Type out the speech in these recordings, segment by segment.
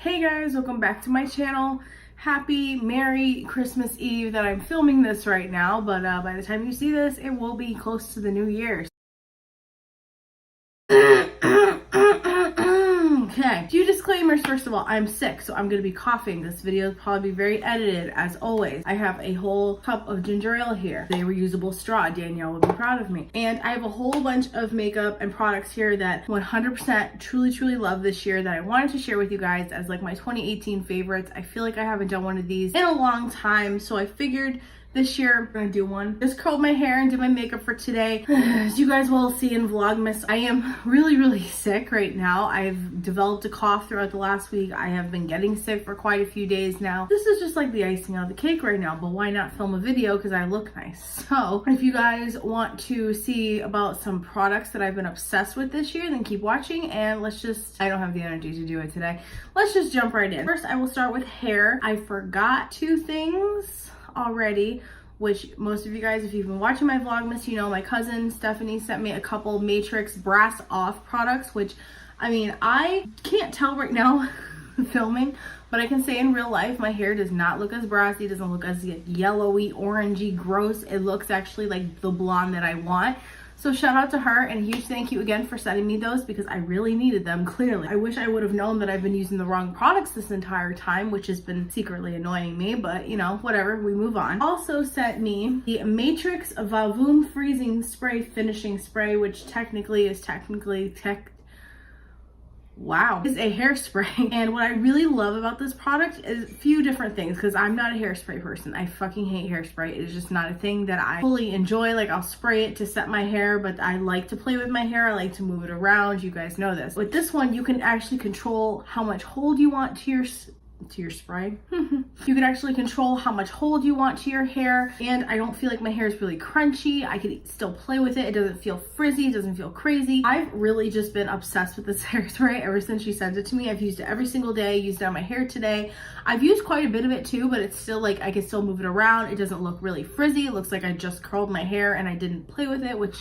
Hey guys, welcome back to my channel. Happy Merry Christmas Eve that I'm filming this right now, but by the time you see this, it will be close to the new year. Okay, few disclaimers. First of all, I'm sick, so I'm gonna be coughing. This video will probably be very edited, as always. I have a whole cup of ginger ale here. A reusable straw. Danielle would be proud of me. And I have a whole bunch of makeup and products here that 100% truly love this year that I wanted to share with you guys as like my 2018 favorites. I feel like I haven't done one of these in a long time, so I figured this year, I'm gonna do one. Just curled my hair and did my makeup for today. As you guys will see in Vlogmas, I am really sick right now. I've developed a cough throughout the last week. I have been getting sick for quite a few days now. This is just like the icing on the cake right now, but why not film a video because I look nice? So if you guys want to see about some products that I've been obsessed with this year, then keep watching and I don't have the energy to do it today. Let's just jump right in. First, I will start with hair. I forgot two things already, which most of you guys, if you've been watching my Vlogmas, you know my cousin Stephanie sent me a couple Matrix Brass Off products, which I mean, I can't tell right now filming, but I can say in real life my hair does not look as brassy, doesn't look as yellowy, orangey, gross. It looks actually like the blonde that I want. So shout out to her and a huge thank you again for sending me those because I really needed them, clearly. I wish I would have known that I've been using the wrong products this entire time, which has been secretly annoying me, but you know, whatever, we move on. Also sent me the Matrix Vavoom Freezing Spray Finishing Spray, which is a hairspray. And what I really love about this product is a few different things, because I'm not a hairspray person. I fucking hate hairspray. It is just not a thing that I fully enjoy. Like, I'll spray it to set my hair, but I like to play with my hair. I like to move it around. You guys know this. With this one, you can actually control how much hold you want to your spray. You can actually control how much hold you want to your hair, and I don't feel like my hair is really crunchy. I could still play with it. It doesn't feel frizzy. It doesn't feel crazy. I've really just been obsessed with this hairspray ever since she sent it to me. I've used it every single day. Used it on my hair today. I've used quite a bit of it too, but it's still like I can still move it around. It doesn't look really frizzy. It looks like I just curled my hair and I didn't play with it, which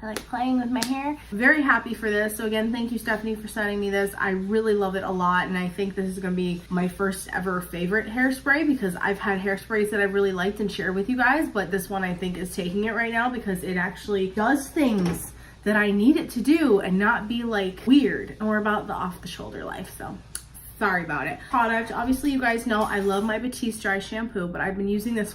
I like playing with my hair. Very happy for this. So again, thank you Stephanie for sending me this. I really love it a lot, and I think this is gonna be my first ever favorite hairspray because I've had hairsprays that I've really liked and shared with you guys, but this one I think is taking it right now because it actually does things that I need it to do and not be like weird. And we're about the off the shoulder life, so sorry about it. Product, obviously you guys know I love my Batiste Dry Shampoo, but I've been using this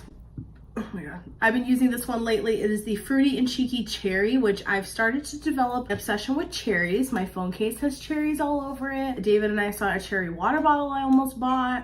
I've been using this one lately. It is the Fruity and Cheeky Cherry, which I've started to develop an obsession with cherries. My phone case has cherries all over it. David and I saw a cherry water bottle I almost bought.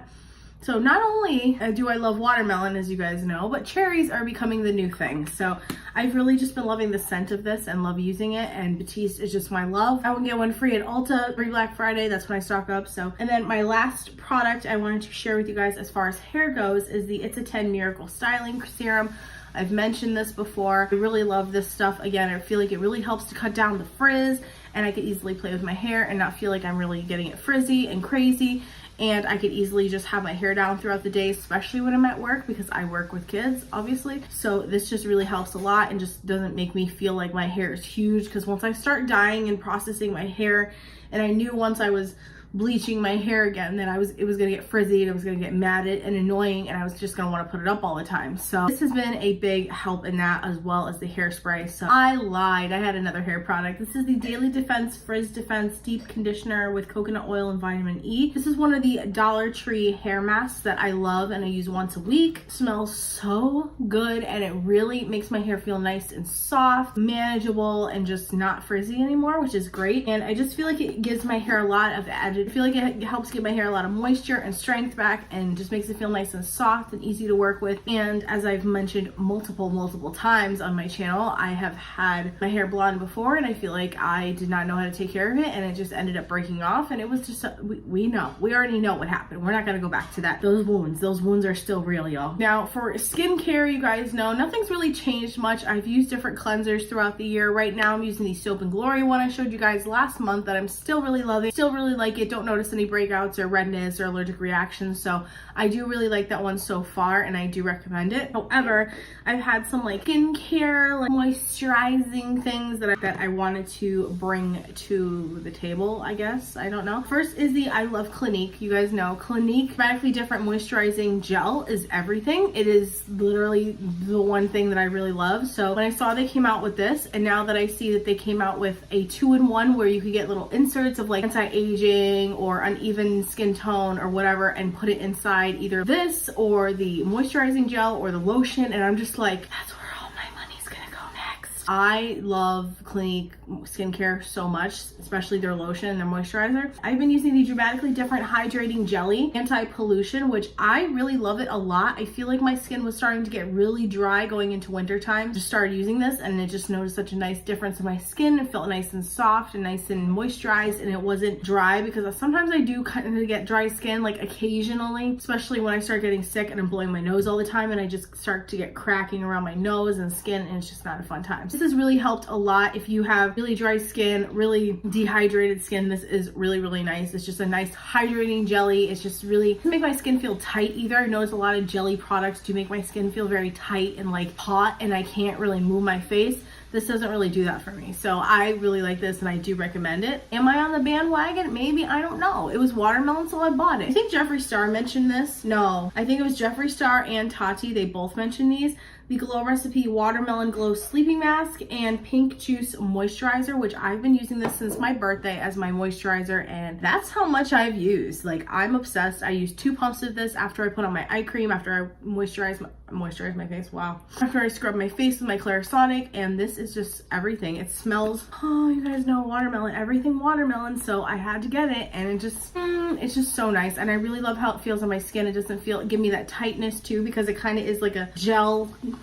So not only do I love watermelon, as you guys know, but cherries are becoming the new thing. So I've really just been loving the scent of this and love using it, and Batiste is just my love. I will get one free at ULTA every Black Friday. That's when I stock up. So, and then my last product I wanted to share with you guys as far as hair goes is the It's a 10 Miracle Styling Serum. I've mentioned this before. I really love this stuff. Again, I feel like it really helps to cut down the frizz, and I could easily play with my hair and not feel like I'm really getting it frizzy and crazy. And I could easily just have my hair down throughout the day, especially when I'm at work because I work with kids, obviously. So this just really helps a lot and just doesn't make me feel like my hair is huge, because once I start dyeing and processing my hair, and I knew once I was bleaching my hair again that it was gonna get frizzy and it was gonna get matted and annoying, and I was just gonna want to put it up all the time. So this has been a big help in that, as well as the hairspray. So I lied, I had another hair product. This is the Daily Defense Frizz Defense Deep Conditioner with coconut oil and vitamin E. This is one of the Dollar Tree hair masks that I love and I use once a week. It smells so good, and it really makes my hair feel nice and soft, manageable, and just not frizzy anymore, which is great. And I just feel like it gives my hair a lot of added, I feel like it helps give my hair a lot of moisture and strength back, and just makes it feel nice and soft and easy to work with. And as I've mentioned multiple times on my channel, I have had my hair blonde before, and I feel like I did not know how to take care of it, and it just ended up breaking off, and it was just we already know what happened. We're not gonna go back to that. Those wounds are still real, y'all. Now for skincare, you guys know nothing's really changed much. I've used different cleansers throughout the year. Right now I'm using the Soap and Glory one I showed you guys last month that I'm still really loving, still really like it. don't notice any breakouts or redness or allergic reactions. So I do really like that one so far, and I do recommend it. However, I've had some like skincare, like moisturizing things that I wanted to bring to the table, I guess. I don't know. First is the I love Clinique. You guys know Clinique Radically Different Moisturizing Gel is everything. It is literally the one thing that I really love. So when I saw they came out with this, and now that I see that they came out with a 2-in-1 where you could get little inserts of like anti-aging or uneven skin tone or whatever, and put it inside either this or the moisturizing gel or the lotion, and I'm just like, that's where all my money's gonna go next. I love Clinique skincare so much, especially their lotion and their moisturizer. I've been using the Dramatically Different Hydrating Jelly Anti-Pollution, which I really love it a lot. I feel like my skin was starting to get really dry going into winter time. Just started using this, and I just noticed such a nice difference in my skin. It felt nice and soft and nice and moisturized, and it wasn't dry, because sometimes I do kind of get dry skin, like occasionally, especially when I start getting sick and I'm blowing my nose all the time, and I just start to get cracking around my nose and skin, and it's just not a fun time. This has really helped a lot if you have really dry skin, really dehydrated skin. This is really, really nice. It's just a nice hydrating jelly. It's just really doesn't make my skin feel tight either. I notice a lot of jelly products do make my skin feel very tight and like hot, and I can't really move my face. This doesn't really do that for me. So I really like this, and I do recommend it. Am I on the bandwagon? Maybe, I don't know. It was watermelon, so I bought it. I think Jeffree Star mentioned this. No, I think it was Jeffree Star and Tati. They both mentioned these. The Glow Recipe Watermelon Glow Sleeping Mask and Pink Juice Moisturizer, which I've been using this since my birthday as my moisturizer, and that's how much I've used. Like, I'm obsessed. I use 2 pumps of this after I put on my eye cream, after I moisturize my face, wow. After I scrub my face with my Clarisonic, and this is just everything. It smells, oh, you guys know watermelon, everything watermelon, so I had to get it, and it just, it's just so nice, and I really love how it feels on my skin. It doesn't give me that tightness too, because it kind of is like a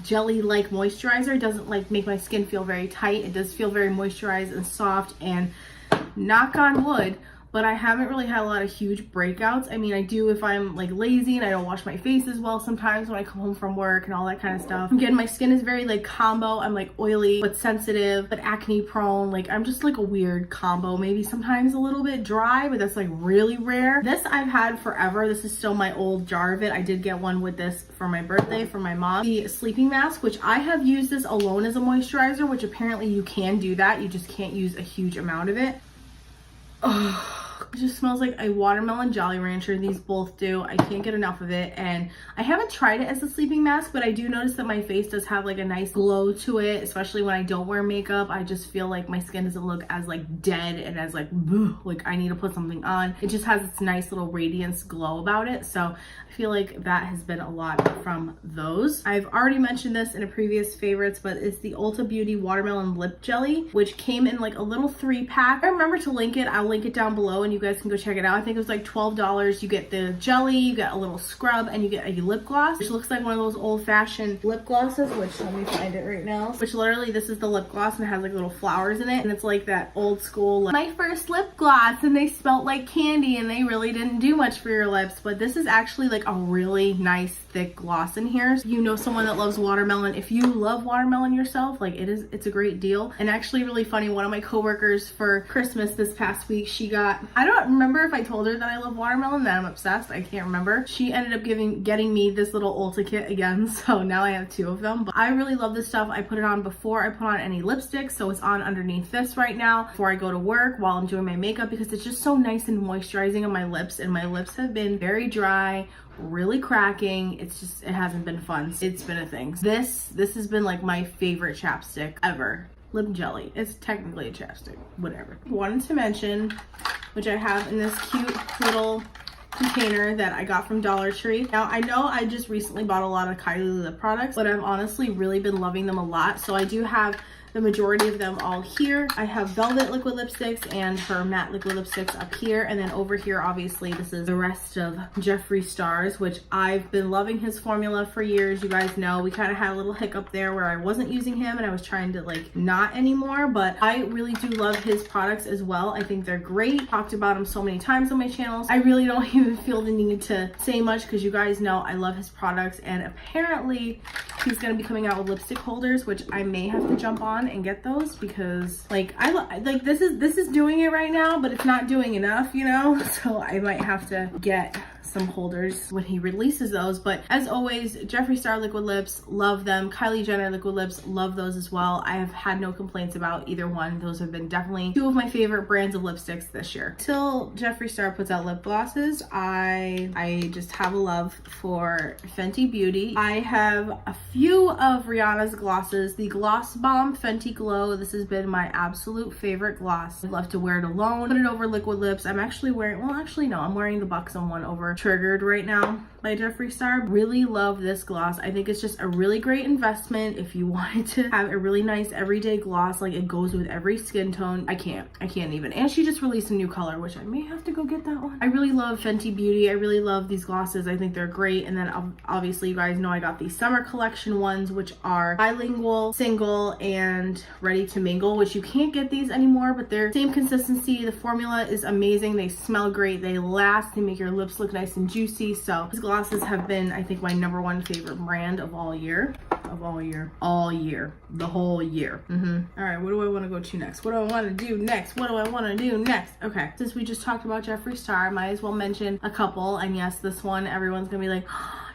jelly-like moisturizer. It doesn't like make my skin feel very tight. It does feel very moisturized and soft, and knock on wood, but I haven't really had a lot of huge breakouts. I mean, I do if I'm like lazy and I don't wash my face as well sometimes when I come home from work and all that kind of stuff. Again, my skin is very like combo. I'm like oily but sensitive but acne prone. Like, I'm just like a weird combo. Maybe sometimes a little bit dry, but that's like really rare. This I've had forever. This is still my old jar of it. I did get one with this for my birthday from my mom. The sleeping mask, which I have used this alone as a moisturizer, which apparently you can do that. You just can't use a huge amount of it. Oh. It just smells like a watermelon Jolly Rancher. These both do. I can't get enough of it, and I haven't tried it as a sleeping mask, but I do notice that my face does have like a nice glow to it, especially when I don't wear makeup. I just feel like my skin doesn't look as like dead and as like I need to put something on. It just has this nice little radiance glow about it, so I feel like that has been a lot from those. I've already mentioned this in a previous favorites, but it's the Ulta Beauty Watermelon Lip Jelly, which came in like a little 3-pack. I remember to link it. I'll link it down below, and you guys can go check it out. I think it was like $12. You get the jelly, you get a little scrub, and you get a lip gloss, which looks like one of those old-fashioned lip glosses, which let me find it right now. Which literally, this is the lip gloss, and it has like little flowers in it, and it's like that old school, like, my first lip gloss, and they smelled like candy, and they really didn't do much for your lips. But this is actually like a really nice thick gloss in here. So you know someone that loves watermelon. If you love watermelon yourself, like, it's a great deal. And actually really funny, one of my coworkers for Christmas this past week, she got, I don't remember if I told her that I love watermelon, that I'm obsessed, I can't remember. She ended up getting me this little Ulta kit again, so now I have 2 of them. But I really love this stuff. I put it on before I put on any lipstick, so it's on underneath this right now before I go to work while I'm doing my makeup, because it's just so nice and moisturizing on my lips, and my lips have been very dry, really cracking. It's just, it hasn't been fun. It's been a thing. This has been like my favorite chapstick ever. Lip jelly. It's technically a chapstick, whatever. Wanted to mention, which I have in this cute little container that I got from Dollar Tree. Now, I know I just recently bought a lot of Kylie lip products, but I've honestly really been loving them a lot. So I do have the majority of them all here. I have Velvet liquid lipsticks and her matte liquid lipsticks up here, and then over here, obviously, this is the rest of Jeffree Star's, which I've been loving his formula for years. You guys know we kind of had a little hiccup there where I wasn't using him and I was trying to like not anymore, but I really do love his products as well. I think they're great. Talked about them so many times on my channels. I really don't even feel the need to say much, because you guys know I love his products, and apparently he's going to be coming out with lipstick holders, which I may have to jump on. on and get those, because like like this is doing it right now, but it's not doing enough, you know. So I might have to get some holders when he releases those. But as always, Jeffree Star liquid lips, love them. Kylie Jenner liquid lips, love those as well. I have had no complaints about either one. Those have been definitely two of my favorite brands of lipsticks this year. Till Jeffree Star puts out lip glosses, I just have a love for Fenty Beauty. I have a few of Rihanna's glosses. The Gloss Bomb Fenty Glow, this has been my absolute favorite gloss. I love to wear it alone, put it over liquid lips. I'm actually wearing, well actually no, I'm wearing the Buxom one over Triggered right now by Jeffree Star. Really love this gloss. I think it's just a really great investment if you wanted to have a really nice everyday gloss. Like, it goes with every skin tone. I can't even. And she just released a new color, which I may have to go get that one. I really love Fenty Beauty. I really love these glosses. I think they're great. And then obviously you guys know I got these summer collection ones, which are bilingual, single, and ready to mingle, which you can't get these anymore, but they're same consistency. The formula is amazing. They smell great. They last. They make your lips look nice and juicy. So these glosses have been, I think, my #1 favorite brand of all year. The whole year. All right, what do I want to go to next? What do I want to do next? Okay, since we just talked about Jeffree Star, I might as well mention a couple. And yes, this one, everyone's gonna be like,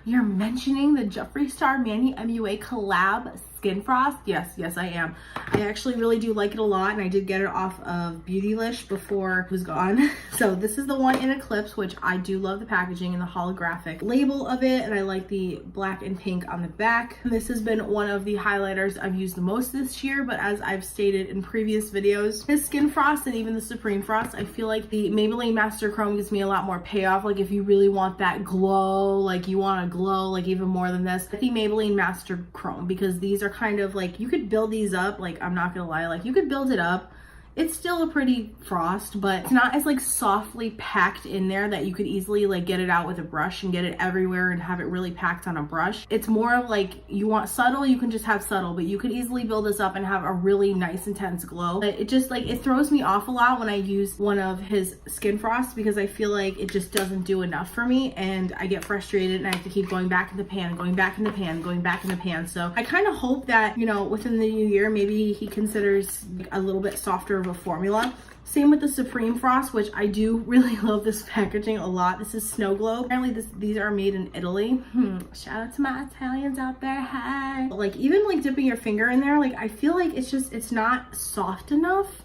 you're mentioning the Jeffree Star Manny MUA collab Skin Frost? Yes, I am. I actually really do like it a lot, and I did get it off of Beautylish before it was gone. So this is the one in Eclipse, which I do love the packaging and the holographic label of it, and I like the black and pink on the back. And this has been one of the highlighters I've used the most this year, but as I've stated in previous videos, this Skin Frost and even the Supreme Frost, I feel like the Maybelline Master Chrome gives me a lot more payoff. Like, if you really want that glow, like you want to glow like even more than this, the Maybelline Master Chrome, because these are kind of like, you could build these up, like, I'm not gonna lie, like you could build it up. It's still a pretty frost, but it's not as like softly packed in there that you could easily like get it out with a brush and get it everywhere and have it really packed on a brush. It's more of like, you want subtle, you can just have subtle, but you could easily build this up and have a really nice intense glow. But it just like, it throws me off a lot when I use one of his Skin Frost, because I feel like it just doesn't do enough for me, and I get frustrated and I have to keep going back in the pan, going back in the pan. So I kind of hope that, you know, within the new year, maybe he considers like a little bit softer of a formula. Same with the Supreme Frost, which I do really love this packaging a lot. This is Snow Globe. Apparently these are made in Italy. Shout out to my Italians out there. Hi. Like, even like dipping your finger in there, like I feel like it's not soft enough,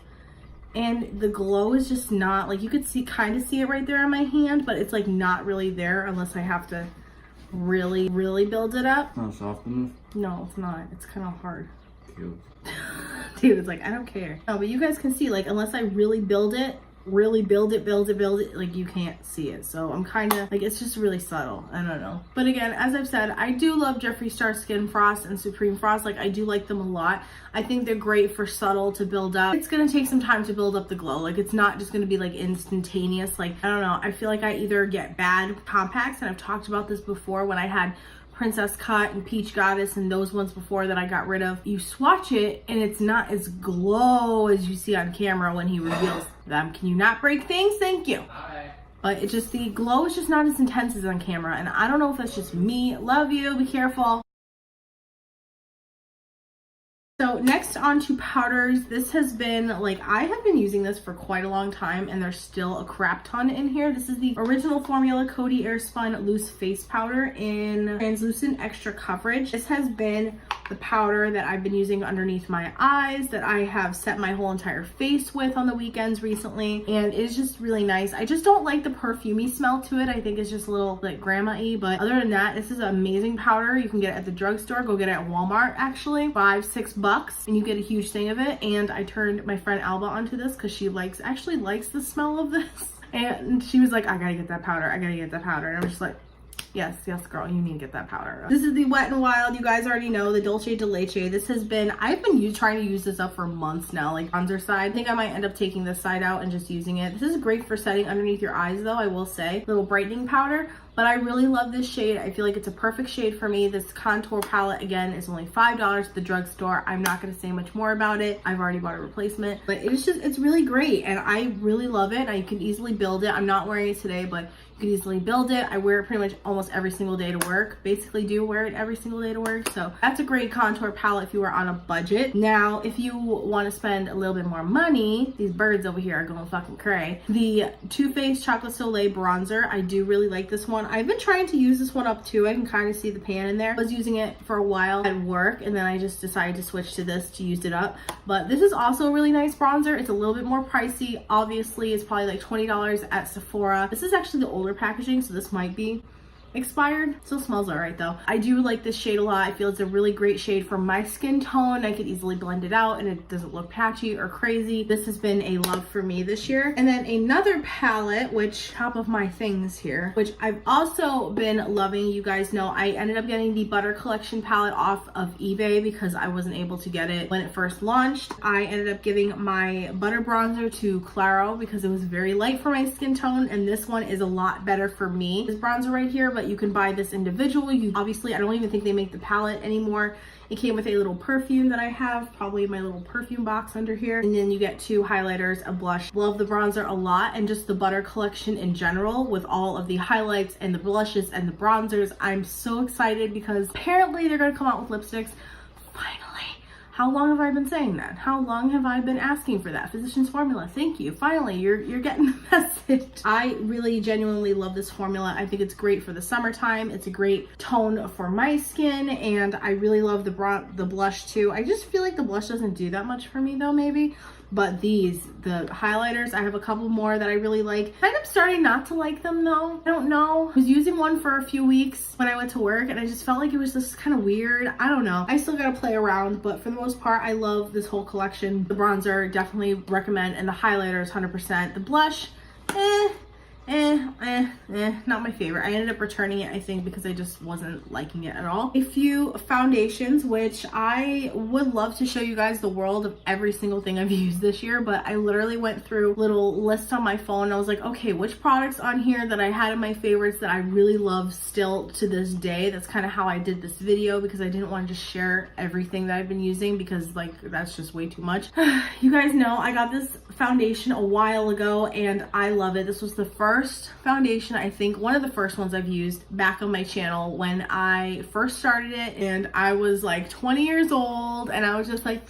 and the glow is just not, like, you could kind of see it right there on my hand, but it's like not really there unless I have to really build it up. Not soft enough? No, it's not. It's kind of hard. Cute. Dude, it's like, I don't care. No, but you guys can see, like, unless I really build it, like, you can't see it. So I'm kind of like, it's just really subtle. I don't know. But again, as I've said, I do love Jeffree Star Skin Frost and Supreme Frost. Like, I do like them a lot. I think they're great for subtle to build up. It's gonna take some time to build up the glow. Like, it's not just gonna be like instantaneous. Like, I don't know, I feel like I either get bad compacts, and I've talked about this before when I had Princess Cut and Peach Goddess and those ones before that I got rid of. You swatch it and it's not as glow as you see on camera when he reveals them. Can you not break things? Thank you. But it just, the glow is just not as intense as on camera, and I don't know if that's just me. Love you, be careful. So next on to powders. This has been, like, I have been using this for quite a long time, and there's still a crap ton in here. This is the original formula Coty Airspun Loose Face Powder in Translucent Extra Coverage. This has been the powder that I've been using underneath my eyes, that I have set my whole entire face with on the weekends recently, and it's just really nice. I just don't like the perfumey smell to it. I think it's just a little like grandma-y, but other than that, this is an amazing powder. You can get it at the drugstore. Go get it at Walmart, actually. $5-6 bucks, and you get a huge thing of it. And I turned my friend Alba onto this because she actually likes the smell of this, and she was like, I gotta get that powder, I gotta get that powder. And I'm just like, yes girl, you need to get that powder. This is the Wet n Wild. You guys already know, the Dulce de Leche. This has been, I've been trying to use this up for months now, like bronzer side. I think I might end up taking this side out and just using it. This is great for setting underneath your eyes though, I will say. Little brightening powder. But I really love this shade. I feel like it's a perfect shade for me. This contour palette, again, is only $5 at the drugstore. I'm not going to say much more about it. I've already bought a replacement. But it's really great, and I really love it. I can easily build it. I'm not wearing it today, but You could easily build it. I wear it pretty much almost every single day to work. Basically do wear it every single day to work. So that's a great contour palette if you are on a budget. Now, if you want to spend a little bit more money, these birds over here are going fucking cray. The Too Faced Chocolate Soleil bronzer, I do really like this one. I've been trying to use this one up too. I can kind of see the pan in there. I was using it for a while at work, and then I just decided to switch to this to use it up. But this is also a really nice bronzer. It's a little bit more pricey. Obviously, it's probably like $20 at Sephora. This is actually the older packaging, so this might be expired. Still smells alright though. I do like this shade a lot. I feel it's a really great shade for my skin tone. I could easily blend it out and it doesn't look patchy or crazy. This has been a love for me this year. And then another palette, which top of my things here, which I've also been loving. You guys know I ended up getting the Butter Collection palette off of eBay because I wasn't able to get it when it first launched. I ended up giving my butter bronzer to Claro because it was very light for my skin tone, and this one is a lot better for me. This bronzer right here, but you can buy this individually. Obviously, I don't even think they make the palette anymore. It came with a little perfume that I have, probably my little perfume box under here. And then you get 2 highlighters, a blush. Love the bronzer a lot, and just the Butter Collection in general with all of the highlights and the blushes and the bronzers. I'm so excited because apparently they're gonna come out with lipsticks. Finally. How long have I been saying that? How long have I been asking for that? Physicians Formula, thank you. Finally, you're getting the message. I really genuinely love this formula. I think it's great for the summertime. It's a great tone for my skin, and I really love the blush too. I just feel like the blush doesn't do that much for me though, maybe. But the highlighters, I have a couple more that I really like. Kind of starting not to like them though. I don't know. I was using one for a few weeks when I went to work, and I just felt like it was just kind of weird. I don't know. I still gotta play around, but for the most part, I love this whole collection. The bronzer, definitely recommend, and the highlighters, 100%. The blush, not my favorite. I ended up returning it, I think, because I just wasn't liking it at all. A few foundations, which I would love to show you guys the world of every single thing I've used this year, but I literally went through little lists on my phone and I was like, okay, which products on here that I had in my favorites that I really love still to this day. That's kind of how I did this video, because I didn't want to just share everything that I've been using, because like that's just way too much. You guys know I got this foundation a while ago and I love it. This was the first foundation, I think one of the first ones I've used back on my channel when I first started it, and I was like 20 years old and I was just like,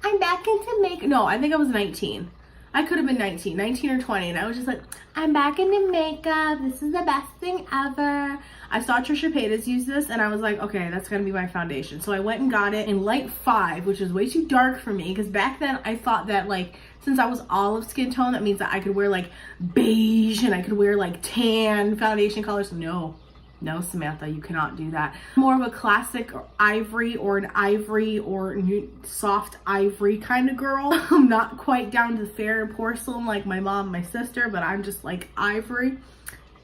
I'm back into makeup. No, I think I was 19. I could have been 19 or 20, and I was just like, I'm back into makeup. This is the best thing ever. I saw Trisha Paytas use this and I was like, okay, that's gonna be my foundation. So I went and got it in light 5, which was way too dark for me, because back then I thought that, like, since I was olive skin tone, that means that I could wear like beige and I could wear like tan foundation colors. No, Samantha, you cannot do that. More of a classic ivory or an ivory or soft ivory kind of girl. I'm not quite down to fair porcelain like my mom and my sister, but I'm just like ivory,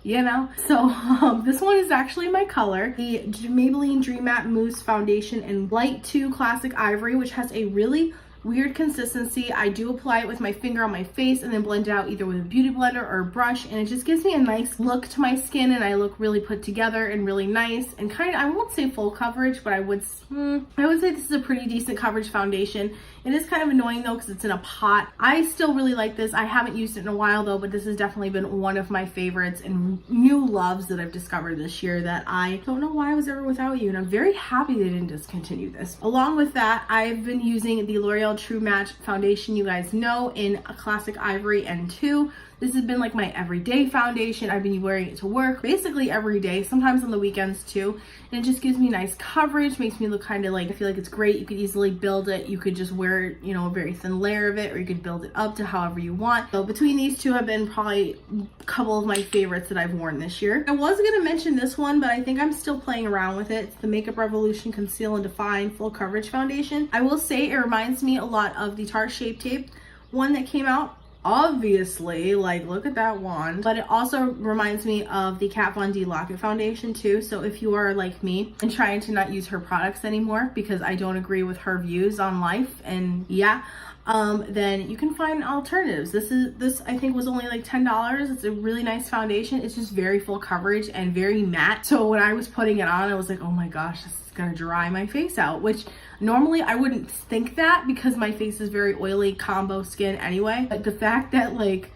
you know? So this one is actually my color. The Maybelline Dream Matte Mousse Foundation in Light 2 Classic Ivory, which has a really weird consistency. I do apply it with my finger on my face and then blend it out either with a beauty blender or a brush, and it just gives me a nice look to my skin, and I look really put together and really nice, and kind of, I won't say full coverage, but I would say this is a pretty decent coverage foundation. It is kind of annoying though because it's in a pot. I still really like this. I haven't used it in a while though, but this has definitely been one of my favorites and new loves that I've discovered this year, that I don't know why I was ever without you, and I'm very happy they didn't discontinue this. Along with that, I've been using the L'Oreal True Match foundation, you guys know, in a classic ivory and 2. This has been like my everyday foundation. I've been wearing it to work basically every day, sometimes on the weekends too. And it just gives me nice coverage, makes me look kind of like, I feel like it's great. You could easily build it. You could just wear, you know, a very thin layer of it, or you could build it up to however you want. So between these two have been probably a couple of my favorites that I've worn this year. I was going to mention this one, but I think I'm still playing around with it. It's the Makeup Revolution Conceal and Define Full Coverage Foundation. I will say it reminds me a lot of the Tarte Shape Tape one that came out. Obviously, like, look at that wand, but it also reminds me of the Kat Von D Lock-It foundation too. So if you are like me and trying to not use her products anymore because I don't agree with her views on life, and yeah, then you can find alternatives. This I think was only like $10. It's a really nice foundation. It's just very full coverage and very matte. So when I was putting it on, I was like, oh my gosh, this is gonna dry my face out, which normally I wouldn't think that because my face is very oily combo skin anyway. But the fact that, like,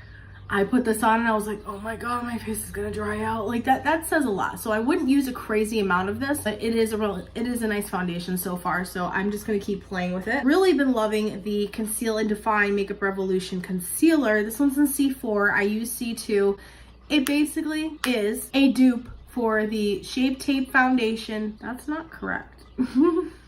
I put this on and I was like, oh my god, my face is gonna dry out. Like that says a lot. So I wouldn't use a crazy amount of this, but it is a nice foundation so far, so I'm just gonna keep playing with it. Really been loving the Conceal and Define Makeup Revolution concealer. This one's in C4. I use C2. It basically is a dupe for the Shape Tape foundation. That's not correct.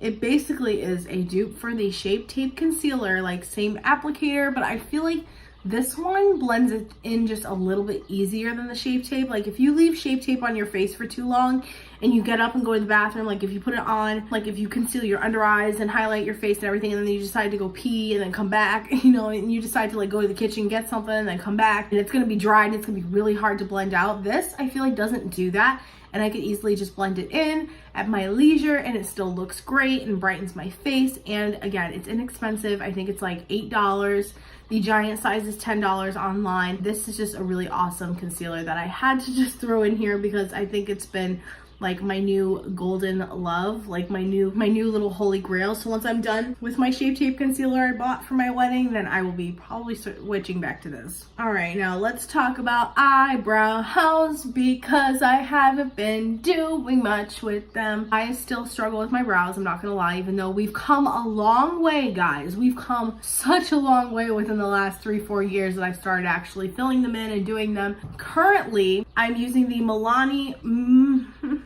It basically is a dupe for the Shape Tape concealer, like same applicator, but I feel like this one blends it in just a little bit easier than the Shape Tape. Like if you leave Shape Tape on your face for too long and you get up and go to the bathroom, like if you put it on, like if you conceal your under eyes and highlight your face and everything, and then you decide to go pee and then come back, you know, and you decide to like go to the kitchen, get something, and then come back, and it's gonna be dry and it's gonna be really hard to blend out. This, I feel like, doesn't do that. And I could easily just blend it in at my leisure and it still looks great and brightens my face. And again, it's inexpensive. I think it's like $8. The giant size is $10 online. This is just a really awesome concealer that I had to just throw in here because I think it's been like my new golden love, like my new little holy grail. So once I'm done with my Shape Tape concealer I bought for my wedding, then I will be probably switching back to this. All right, now let's talk about eyebrows because I haven't been doing much with them. I still struggle with my brows, I'm not gonna lie, even though we've come a long way, guys. We've come such a long way within the last 3-4 years that I started actually filling them in and doing them. Currently, I'm using the Milani,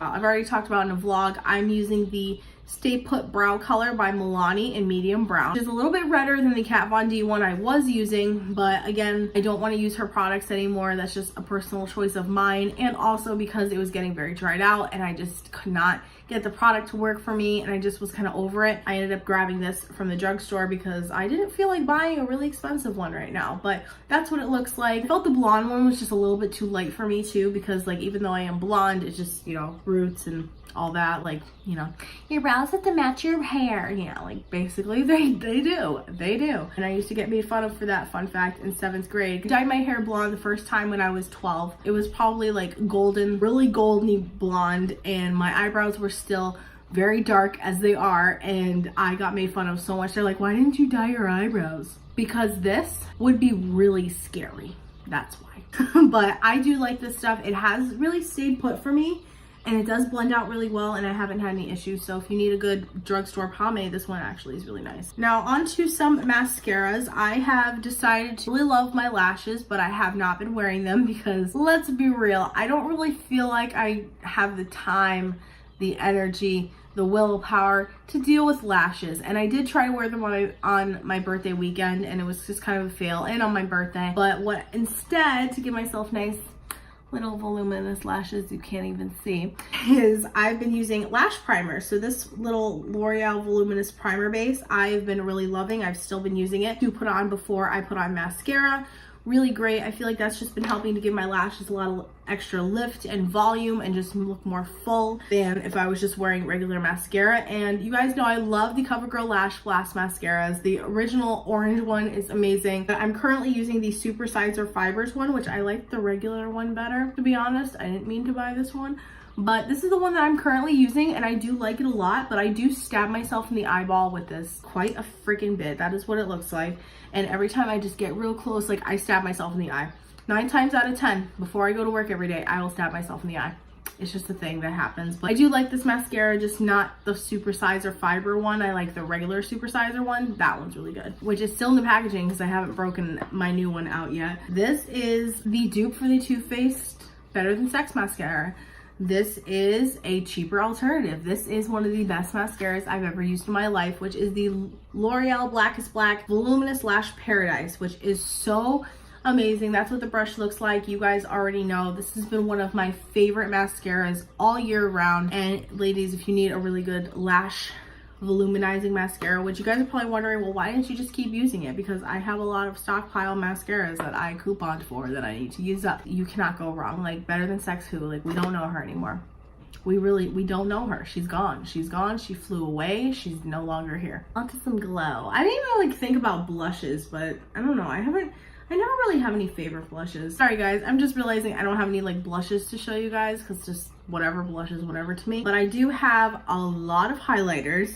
I've already talked about in a vlog, I'm using the Stay Put Brow Color by Milani in medium brown. It's a little bit redder than the Kat Von D one I was using, but again, I don't want to use her products anymore. That's just a personal choice of mine, and also because it was getting very dried out and I just could not get the product to work for me and I just was kind of over it. I ended up grabbing this from the drugstore because I didn't feel like buying a really expensive one right now, but that's what it looks like. I felt the blonde one was just a little bit too light for me too, because like even though I am blonde, it's just, you know, roots and all that, like, you know, your brows have to match your hair, you know, like basically they do. And I used to get made fun of for that. Fun fact, in 7th grade, I dyed my hair blonde the first time when I was 12. It was probably like golden, really golden blonde, and my eyebrows were still very dark as they are, and I got made fun of so much. They're like, why didn't you dye your eyebrows? Because this would be really scary, that's why. But I do like this stuff. It has really stayed put for me, and it does blend out really well, and I haven't had any issues. So if you need a good drugstore pomade, this one actually is really nice. Now onto some mascaras. I have decided to really love my lashes, but I have not been wearing them because, let's be real, I don't really feel like I have the time, the energy, the willpower to deal with lashes. And I did try to wear them on my birthday weekend, and it was just kind of a fail, and on my birthday. But what instead, to give myself nice little voluminous lashes you can't even see, is I've been using lash primer. So this little L'Oreal voluminous primer base I've been really loving. I've still been using it to put on before I put on mascara. Really great. I feel like that's just been helping to give my lashes a lot of extra lift and volume and just look more full than if I was just wearing regular mascara. And you guys know I love the CoverGirl Lash Blast mascaras. The original orange one is amazing, but I'm currently using the Supersizer Fibers one, which I like the regular one better, to be honest. I didn't mean to buy this one, but this is the one that I'm currently using, and I do like it a lot. But I do stab myself in the eyeball with this quite a freaking bit. That is what it looks like. And every time I just get real close, like I stab myself in the eye. 9 times out of 10, before I go to work every day, I will stab myself in the eye. It's just a thing that happens. But I do like this mascara, just not the Supersizer Fiber one. I like the regular Supersizer one. That one's really good, which is still in the packaging because I haven't broken my new one out yet. This is the dupe for the Too Faced Better Than Sex mascara. This is a cheaper alternative. This is one of the best mascaras I've ever used in my life, which is the L'Oreal Blackest Black Voluminous Lash Paradise, which is so amazing. That's what the brush looks like. You guys already know this has been one of my favorite mascaras all year round. And ladies, if you need a really good lash voluminizing mascara, which you guys are probably wondering, well, why didn't you just keep using it? Because I have a lot of stockpile mascaras that I couponed for that I need to use up. You cannot go wrong. Like, Better Than Sex who? Like, we don't know her anymore. We don't know her. She's gone. She's gone. She flew away. She's no longer here. Onto some glow. I didn't even like think about blushes, but I don't know. I never really have any favorite blushes. Sorry guys, I'm just realizing I don't have any like blushes to show you guys because just whatever, blushes, whatever to me. But I do have a lot of highlighters.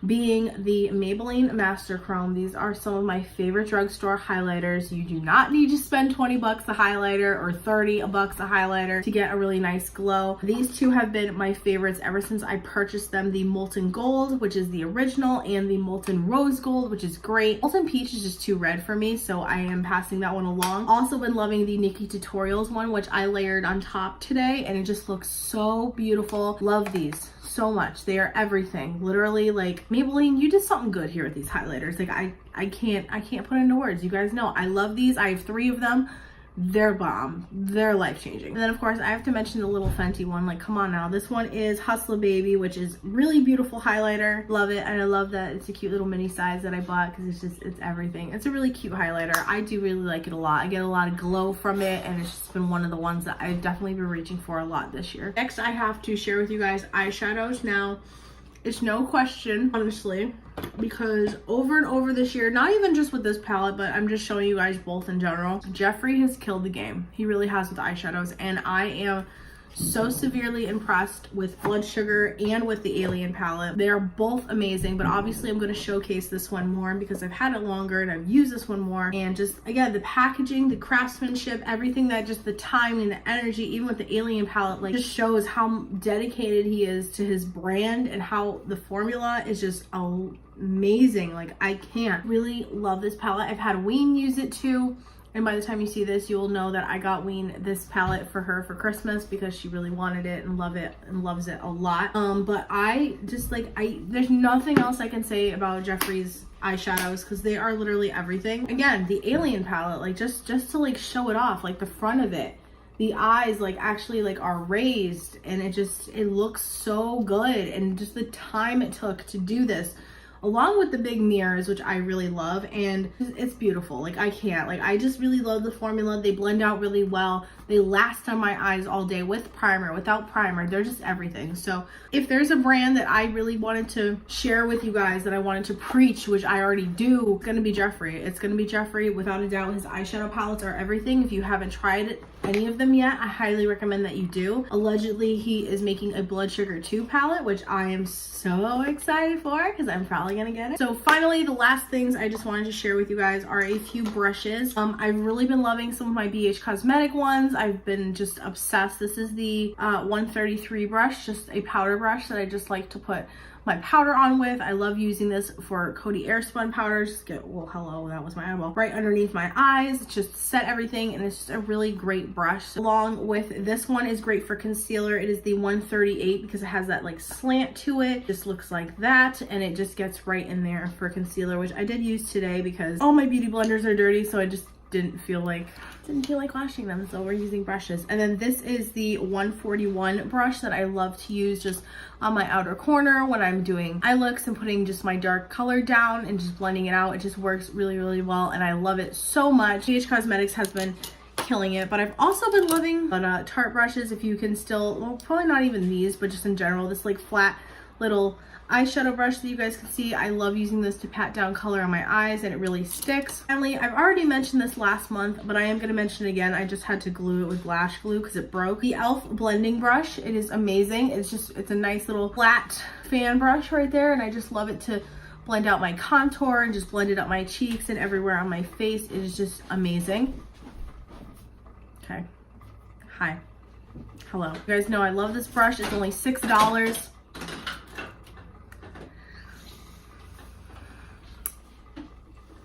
being the Maybelline Master Chrome. These are some of my favorite drugstore highlighters. You do not need to spend 20 bucks a highlighter or 30 bucks a highlighter to get a really nice glow. These two have been my favorites ever since I purchased them. The Molten Gold, which is the original, and the Molten Rose Gold, which is great. Molten Peach is just too red for me, so I am passing that one along. Also been loving the Nikkie Tutorials one, which I layered on top today, and it just looks so beautiful. Love these so much. They are everything. Literally, like, Maybelline, you did something good here with these highlighters. Like, I can't put into words. You guys know I love these. I have 3 of them. They're bomb. They're life-changing. And then of course I have to mention the little Fenty one. Like, come on now. This one is Hustler Baby, which is really beautiful highlighter. Love it. And I love that it's a cute little mini size that I bought because it's everything. It's a really cute highlighter. I do really like it a lot. I get a lot of glow from it, and it's just been one of the ones that I've definitely been reaching for a lot this year. Next, I have to share with you guys eyeshadows. Now, it's no question, honestly, because over and over this year, not even just with this palette, but I'm just showing you guys both in general, Jeffree has killed the game. He really has with eyeshadows, and I am so severely impressed with Blood Sugar and with the Alien palette. They are both amazing, but obviously I'm going to showcase this one more because I've had it longer and I've used this one more. And just, again, the packaging, the craftsmanship, everything, that just the time and the energy, even with the Alien palette, like, just shows how dedicated he is to his brand and how the formula is just amazing. Like, I can't really love this palette. I've had Ween use it too. And by the time you see this, you will know that I got Ween this palette for her for Christmas because she really wanted it and loves it a lot. But I just, like, there's nothing else I can say about Jeffree's eyeshadows because they are literally everything. Again, the Alien palette, like, just to like show it off, like the front of it, the eyes like actually like are raised, and it looks so good. And just the time it took to do this, along with the big mirrors, which I really love, and it's beautiful. Like, I just really love the formula. They blend out really well. They last on my eyes all day with primer, without primer. They're just everything. So if there's a brand that I really wanted to share with you guys, that I wanted to preach, which I already do, it's gonna be Jeffree. It's gonna be Jeffree, without a doubt. His eyeshadow palettes are everything. If you haven't tried any of them yet, I highly recommend that you do. Allegedly, he is making a Blood Sugar 2 palette, which I am so excited for because I'm probably gonna get it. So finally, the last things I just wanted to share with you guys are a few brushes. I've really been loving some of my BH Cosmetic ones. I've been just obsessed. This is the 133 brush, just a powder brush that I just like to put my powder on with. I love using this for Coty Airspun powders. Well, hello, that was my eyeball. Right underneath my eyes, just set everything, and it's just a really great brush. Along with this one is great for concealer. It is the 138 because it has that like slant to it. Just looks like that, and it just gets right in there for concealer, which I did use today because all my beauty blenders are dirty, so I just didn't feel like washing them, so we're using brushes. And then this is the 141 brush that I love to use just on my outer corner when I'm doing eye looks and putting just my dark color down and just blending it out. It just works really, really well, and I love it so much. BH Cosmetics has been killing it, but I've also been loving Tarte brushes. If you can still, well, probably not even these, but just in general, this like flat little eyeshadow brush that you guys can see. I love using this to pat down color on my eyes, and it really sticks. Finally, I've already mentioned this last month, but I am going to mention it again. I just had to glue it with lash glue because it broke. The e.l.f. blending brush. It is amazing. It's a nice little flat fan brush right there, and I just love it to blend out my contour and just blend it up my cheeks and everywhere on my face. It is just amazing. Okay. Hi. Hello. You guys know I love this brush. It's only $6.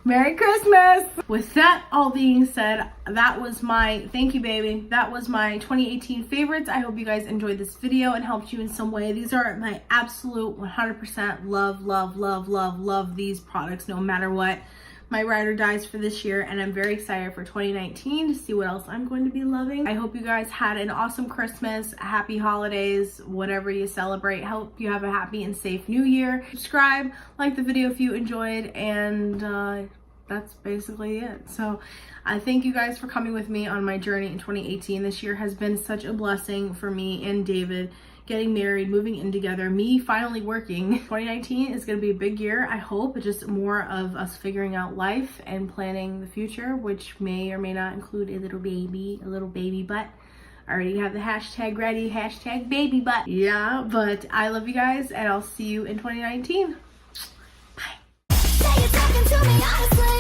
Merry Christmas! With that all being said, that was my, thank you baby, that was my 2018 favorites. I hope you guys enjoyed this video and helped you in some way. These are my absolute 100% love these products no matter what. My ride or dies for this year, and I'm very excited for 2019 to see what else I'm going to be loving. I hope you guys had an awesome Christmas, happy holidays, whatever you celebrate. Hope you have a happy and safe new year. Subscribe, like the video if you enjoyed, and that's basically it. So I thank you guys for coming with me on my journey in 2018. This year has been such a blessing for me and David. Getting married, moving in together, me finally working. 2019 is going to be a big year, I hope. Just more of us figuring out life and planning the future, which may or may not include a little baby butt. I already have the hashtag ready, hashtag baby butt. Yeah, but I love you guys, and I'll see you in 2019. talking to me honestly.